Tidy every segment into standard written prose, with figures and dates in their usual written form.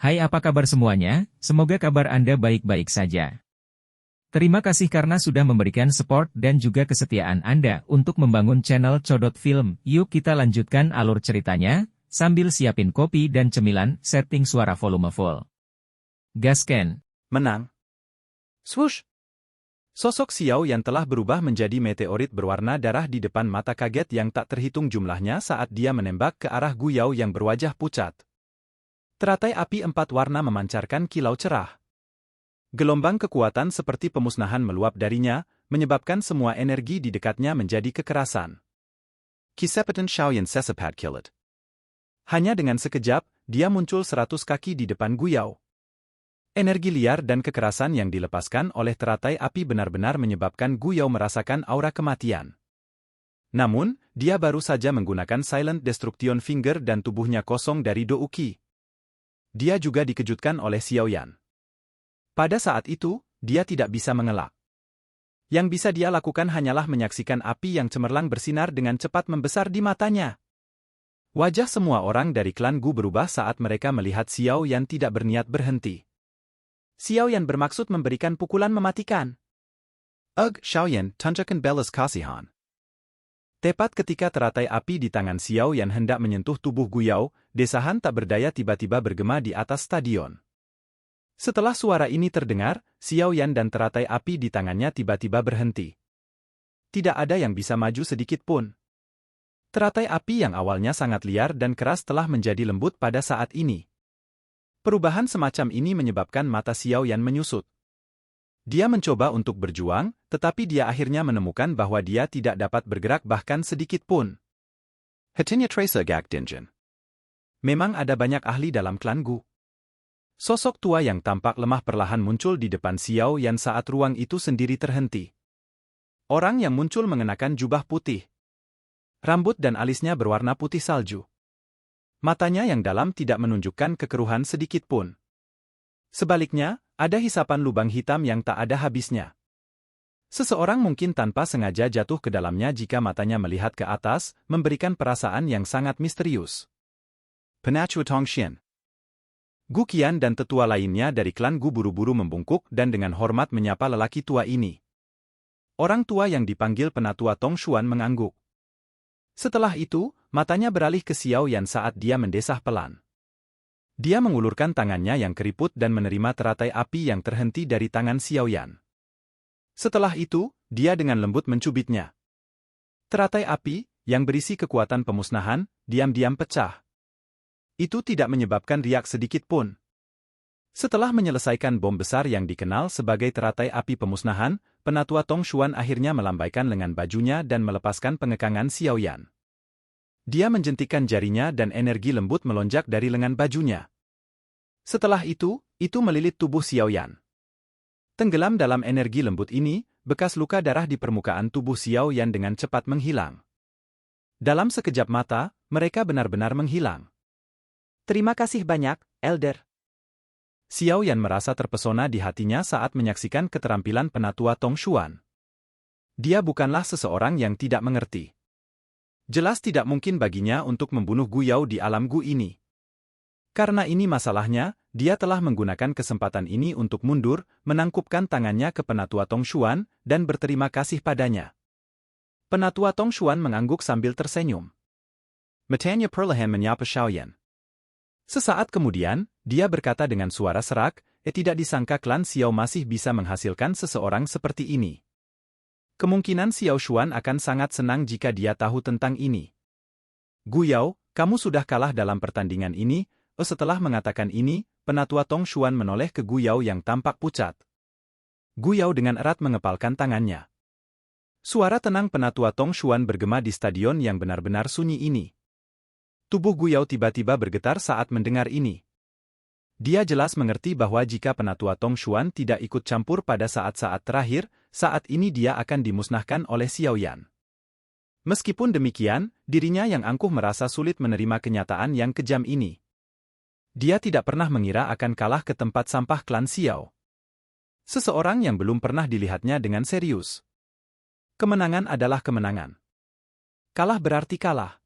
Hai, apa kabar semuanya? Semoga kabar Anda baik-baik saja. Terima kasih karena sudah memberikan support dan juga kesetiaan Anda untuk membangun channel Codot Film. Yuk kita lanjutkan alur ceritanya, sambil siapin kopi dan cemilan, setting suara volume full. Gasken. Menang. Swoosh! Sosok Xiao Yan telah berubah menjadi meteorit berwarna darah di depan mata kaget yang tak terhitung jumlahnya saat dia menembak ke arah Gu Yao yang berwajah pucat. Teratai api 4 warna memancarkan kilau cerah. Gelombang kekuatan seperti pemusnahan meluap darinya, menyebabkan semua energi di dekatnya menjadi kekerasan. Kisepetan Xiaoyan Sesepat Killet. Hanya dengan sekejap, dia muncul 100 kaki di depan Gu Yao. Energi liar dan kekerasan yang dilepaskan oleh teratai api benar-benar menyebabkan Gu Yao merasakan aura kematian. Namun, dia baru saja menggunakan Silent Destruction Finger dan tubuhnya kosong dari Do Uki. Dia juga dikejutkan oleh Xiao Yan. Pada saat itu, dia tidak bisa mengelak. Yang bisa dia lakukan hanyalah menyaksikan api yang cemerlang bersinar dengan cepat membesar di matanya. Wajah semua orang dari klan Gu berubah saat mereka melihat Xiao Yan tidak berniat berhenti. Xiao Yan bermaksud memberikan pukulan mematikan. Xiao Yan, tunjukkan belas kasihan. Tepat ketika teratai api di tangan Xiao Yan hendak menyentuh tubuh Gu Yao, desahan tak berdaya tiba-tiba bergema di atas stadion. Setelah suara ini terdengar, Xiao Yan dan teratai api di tangannya tiba-tiba berhenti. Tidak ada yang bisa maju sedikit pun. Teratai api yang awalnya sangat liar dan keras telah menjadi lembut pada saat ini. Perubahan semacam ini menyebabkan mata Xiao Yan menyusut. Dia mencoba untuk berjuang, tetapi dia akhirnya menemukan bahwa dia tidak dapat bergerak bahkan sedikit pun. Hatinya Tracer Gak Dingen. Memang ada banyak ahli dalam klan Gu. Sosok tua yang tampak lemah perlahan muncul di depan Xiao Yan saat ruang itu sendiri terhenti. Orang yang muncul mengenakan jubah putih. Rambut dan alisnya berwarna putih salju. Matanya yang dalam tidak menunjukkan kekeruhan sedikit pun. Sebaliknya, ada hisapan lubang hitam yang tak ada habisnya. Seseorang mungkin tanpa sengaja jatuh ke dalamnya jika matanya melihat ke atas, memberikan perasaan yang sangat misterius. Penatua Tongshin. Gu Qian dan tetua lainnya dari klan Gu buru-buru membungkuk dan dengan hormat menyapa lelaki tua ini. Orang tua yang dipanggil Penatua Tong Xuan mengangguk. Setelah itu, matanya beralih ke Xiao Yan saat dia mendesah pelan. Dia mengulurkan tangannya yang keriput dan menerima teratai api yang terhenti dari tangan Xiao Yan. Setelah itu, dia dengan lembut mencubitnya. Teratai api, yang berisi kekuatan pemusnahan, diam-diam pecah. Itu tidak menyebabkan riak sedikit pun. Setelah menyelesaikan bom besar yang dikenal sebagai teratai api pemusnahan, Penatua Tong Xuan akhirnya melambaikan lengan bajunya dan melepaskan pengekangan Xiao Yan. Dia menjentikkan jarinya dan energi lembut melonjak dari lengan bajunya. Setelah itu melilit tubuh Xiao Yan. Tenggelam dalam energi lembut ini, bekas luka darah di permukaan tubuh Xiao Yan dengan cepat menghilang. Dalam sekejap mata, mereka benar-benar menghilang. Terima kasih banyak, Elder. Xiao Yan merasa terpesona di hatinya saat menyaksikan keterampilan Penatua Tong Xuan. Dia bukanlah seseorang yang tidak mengerti. Jelas tidak mungkin baginya untuk membunuh Gu Yao di alam Gu ini. Karena ini masalahnya, dia telah menggunakan kesempatan ini untuk mundur, menangkupkan tangannya ke Penatua Tong Xuan, dan berterima kasih padanya. Penatua Tong Xuan mengangguk sambil tersenyum. Matanya perlahan menyapa Xiao Yan. Sesaat kemudian, dia berkata dengan suara serak, tidak disangka klan Xiao masih bisa menghasilkan seseorang seperti ini. Kemungkinan Xiao Xuan akan sangat senang jika dia tahu tentang ini. Gu Yao, kamu sudah kalah dalam pertandingan ini. Setelah mengatakan ini, Penatua Tong Xuan menoleh ke Gu Yao yang tampak pucat. Gu Yao dengan erat mengepalkan tangannya. Suara tenang Penatua Tong Xuan bergema di stadion yang benar-benar sunyi ini. Tubuh Gu Yao tiba-tiba bergetar saat mendengar ini. Dia jelas mengerti bahwa jika Penatua Tong Xuan tidak ikut campur pada saat-saat terakhir, saat ini dia akan dimusnahkan oleh Xiao Yan. Meskipun demikian, dirinya yang angkuh merasa sulit menerima kenyataan yang kejam ini. Dia tidak pernah mengira akan kalah ke tempat sampah klan Xiao. Seseorang yang belum pernah dilihatnya dengan serius. Kemenangan adalah kemenangan. Kalah berarti kalah.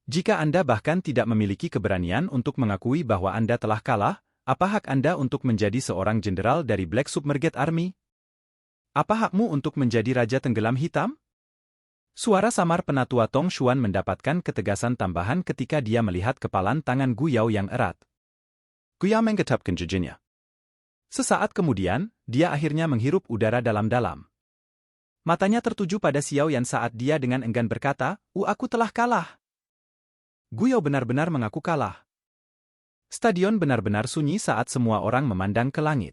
Jika Anda bahkan tidak memiliki keberanian untuk mengakui bahwa Anda telah kalah, apa hak Anda untuk menjadi seorang jenderal dari Black Submerged Army? Apa hakmu untuk menjadi Raja Tenggelam Hitam? Suara samar penatua Tong Xuan mendapatkan ketegasan tambahan ketika dia melihat kepalan tangan Gu Yao yang erat. Gu Yao menggetapkan giginya. Sesaat kemudian, dia akhirnya menghirup udara dalam-dalam. Matanya tertuju pada Xiao Yan saat dia dengan enggan berkata, aku telah kalah." Gu Yao benar-benar mengaku kalah. Stadion benar-benar sunyi saat semua orang memandang ke langit.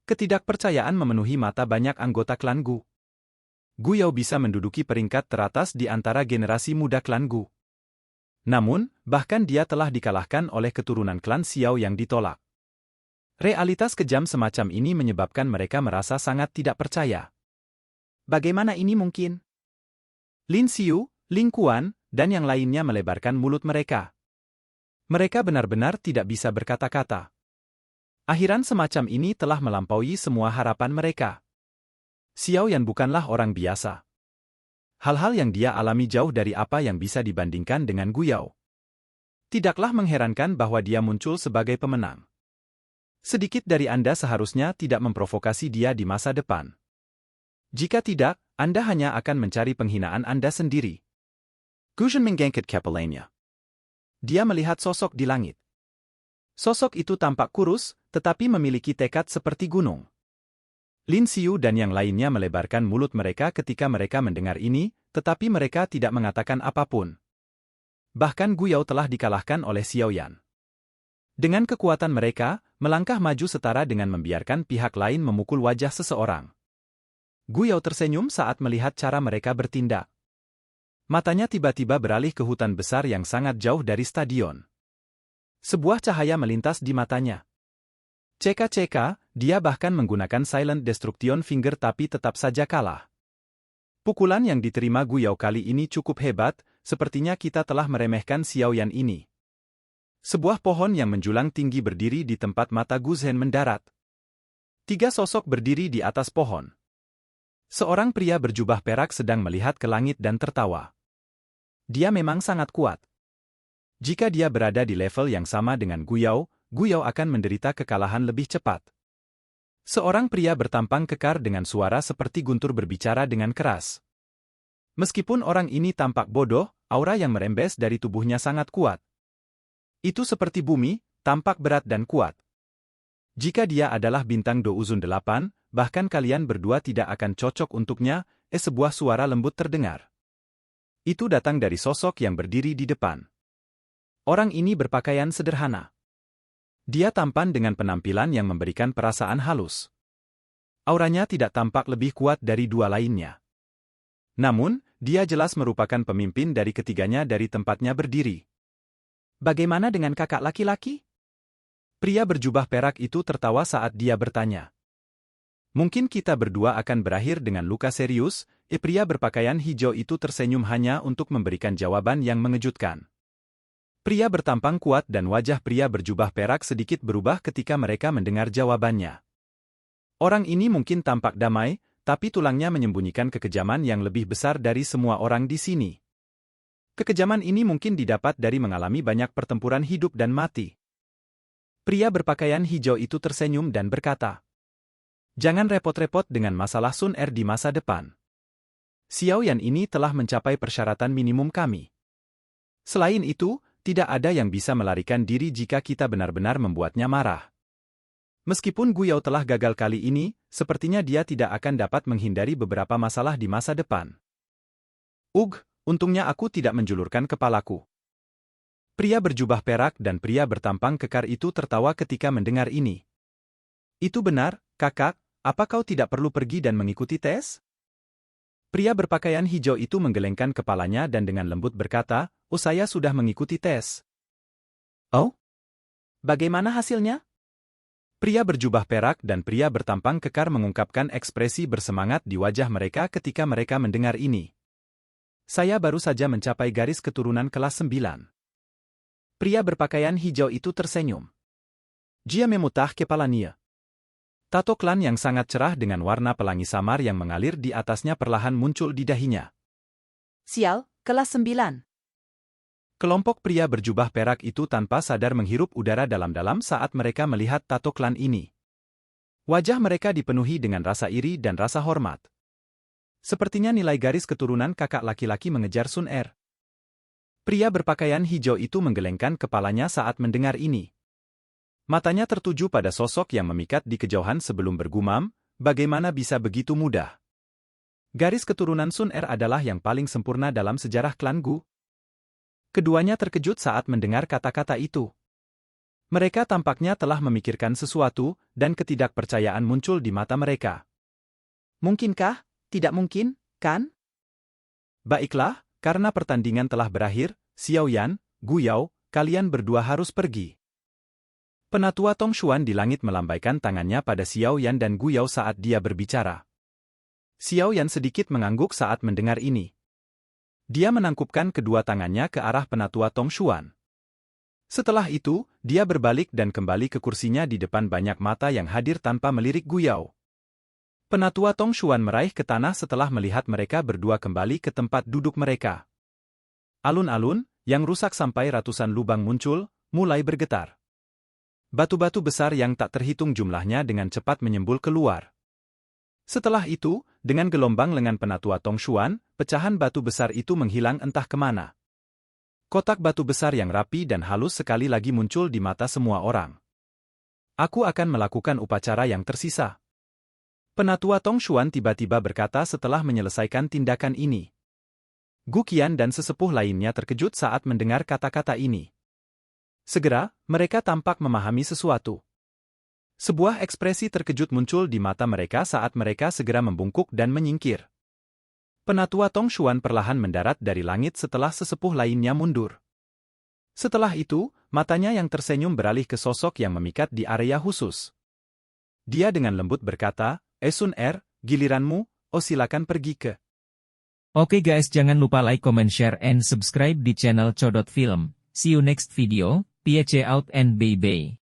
Ketidakpercayaan memenuhi mata banyak anggota klan Gu. Gu Yao bisa menduduki peringkat teratas di antara generasi muda klan Gu. Namun, bahkan dia telah dikalahkan oleh keturunan klan Xiao yang ditolak. Realitas kejam semacam ini menyebabkan mereka merasa sangat tidak percaya. Bagaimana ini mungkin? Lin Xiu, Ling Quan, dan yang lainnya melebarkan mulut mereka. Mereka benar-benar tidak bisa berkata-kata. Akhiran semacam ini telah melampaui semua harapan mereka. Xiao Yan bukanlah orang biasa. Hal-hal yang dia alami jauh dari apa yang bisa dibandingkan dengan Gu Yao. Tidaklah mengherankan bahwa dia muncul sebagai pemenang. Sedikit dari Anda seharusnya tidak memprovokasi dia di masa depan. Jika tidak, Anda hanya akan mencari penghinaan Anda sendiri. Gu Zhen menggengket kepalanya. Dia melihat sosok di langit. Sosok itu tampak kurus, tetapi memiliki tekad seperti gunung. Lin Xiu dan yang lainnya melebarkan mulut mereka ketika mereka mendengar ini, tetapi mereka tidak mengatakan apapun. Bahkan Gu Yao telah dikalahkan oleh Xiao Yan. Dengan kekuatan mereka, melangkah maju setara dengan membiarkan pihak lain memukul wajah seseorang. Gu Yao tersenyum saat melihat cara mereka bertindak. Matanya tiba-tiba beralih ke hutan besar yang sangat jauh dari stadion. Sebuah cahaya melintas di matanya. Ceka-ceka, dia bahkan menggunakan Silent Destruction Finger tapi tetap saja kalah. Pukulan yang diterima Gu Yao kali ini cukup hebat, sepertinya kita telah meremehkan Xiao Yan ini. Sebuah pohon yang menjulang tinggi berdiri di tempat mata Gu Zhen mendarat. 3 sosok berdiri di atas pohon. Seorang pria berjubah perak sedang melihat ke langit dan tertawa. Dia memang sangat kuat. Jika dia berada di level yang sama dengan Gu Yao akan menderita kekalahan lebih cepat. Seorang pria bertampang kekar dengan suara seperti guntur berbicara dengan keras. Meskipun orang ini tampak bodoh, aura yang merembes dari tubuhnya sangat kuat. Itu seperti bumi, tampak berat dan kuat. Jika dia adalah bintang Do Uzun 8, bahkan kalian berdua tidak akan cocok untuknya, sebuah suara lembut terdengar. Itu datang dari sosok yang berdiri di depan. Orang ini berpakaian sederhana. Dia tampan dengan penampilan yang memberikan perasaan halus. Auranya tidak tampak lebih kuat dari 2 lainnya. Namun, dia jelas merupakan pemimpin dari ketiganya dari tempatnya berdiri. Bagaimana dengan kakak laki-laki? Pria berjubah perak itu tertawa saat dia bertanya. Mungkin kita berdua akan berakhir dengan luka serius, pria berpakaian hijau itu tersenyum hanya untuk memberikan jawaban yang mengejutkan. Pria bertampang kuat dan wajah pria berjubah perak sedikit berubah ketika mereka mendengar jawabannya. Orang ini mungkin tampak damai, tapi tulangnya menyembunyikan kekejaman yang lebih besar dari semua orang di sini. Kekejaman ini mungkin didapat dari mengalami banyak pertempuran hidup dan mati. Pria berpakaian hijau itu tersenyum dan berkata, "Jangan repot-repot dengan masalah Sun Er di masa depan. Xiao Yan ini telah mencapai persyaratan minimum kami. Selain itu, tidak ada yang bisa melarikan diri jika kita benar-benar membuatnya marah. Meskipun Gu Yao telah gagal kali ini, sepertinya dia tidak akan dapat menghindari beberapa masalah di masa depan." Untungnya aku tidak menjulurkan kepalaku. Pria berjubah perak dan pria bertampang kekar itu tertawa ketika mendengar ini. Itu benar, kakak, apa kau tidak perlu pergi dan mengikuti tes? Pria berpakaian hijau itu menggelengkan kepalanya dan dengan lembut berkata, saya sudah mengikuti tes. Oh? Bagaimana hasilnya? Pria berjubah perak dan pria bertampang kekar mengungkapkan ekspresi bersemangat di wajah mereka ketika mereka mendengar ini. Saya baru saja mencapai garis keturunan kelas 9. Pria berpakaian hijau itu tersenyum. Dia memutah kepalanya. Tato klan yang sangat cerah dengan warna pelangi samar yang mengalir di atasnya perlahan muncul di dahinya. Sial, kelas 9. Kelompok pria berjubah perak itu tanpa sadar menghirup udara dalam-dalam saat mereka melihat tato klan ini. Wajah mereka dipenuhi dengan rasa iri dan rasa hormat. Sepertinya nilai garis keturunan kakak laki-laki mengejar Sun Er. Pria berpakaian hijau itu menggelengkan kepalanya saat mendengar ini. Matanya tertuju pada sosok yang memikat di kejauhan sebelum bergumam, bagaimana bisa begitu mudah? Garis keturunan Sun Er adalah yang paling sempurna dalam sejarah klan Gu. Keduanya terkejut saat mendengar kata-kata itu. Mereka tampaknya telah memikirkan sesuatu, dan ketidakpercayaan muncul di mata mereka. Mungkinkah? Tidak mungkin, kan? Baiklah, karena pertandingan telah berakhir, Xiao Yan, Gu Yao, kalian berdua harus pergi. Penatua Tong Xuan di langit melambaikan tangannya pada Xiao Yan dan Gu Yao saat dia berbicara. Xiao Yan sedikit mengangguk saat mendengar ini. Dia menangkupkan kedua tangannya ke arah penatua Tong Xuan. Setelah itu, dia berbalik dan kembali ke kursinya di depan banyak mata yang hadir tanpa melirik Gu Yao. Penatua Tong Xuan meraih ke tanah setelah melihat mereka berdua kembali ke tempat duduk mereka. Alun-alun, yang rusak sampai ratusan lubang muncul, mulai bergetar. Batu-batu besar yang tak terhitung jumlahnya dengan cepat menyembul keluar. Setelah itu, dengan gelombang lengan penatua Tong Xuan, pecahan batu besar itu menghilang entah kemana. Kotak batu besar yang rapi dan halus sekali lagi muncul di mata semua orang. Aku akan melakukan upacara yang tersisa. Penatua Tong Xuan tiba-tiba berkata setelah menyelesaikan tindakan ini. Gu Qian dan sesepuh lainnya terkejut saat mendengar kata-kata ini. Segera, mereka tampak memahami sesuatu. Sebuah ekspresi terkejut muncul di mata mereka saat mereka segera membungkuk dan menyingkir. Penatua Tong Xuan perlahan mendarat dari langit setelah sesepuh lainnya mundur. Setelah itu, matanya yang tersenyum beralih ke sosok yang memikat di area khusus. Dia dengan lembut berkata, Sun Er, giliranmu, silakan pergi ke. Oke guys, jangan lupa like, comment, share, and subscribe di channel Codot Film. See you next video, peace out and bye-bye.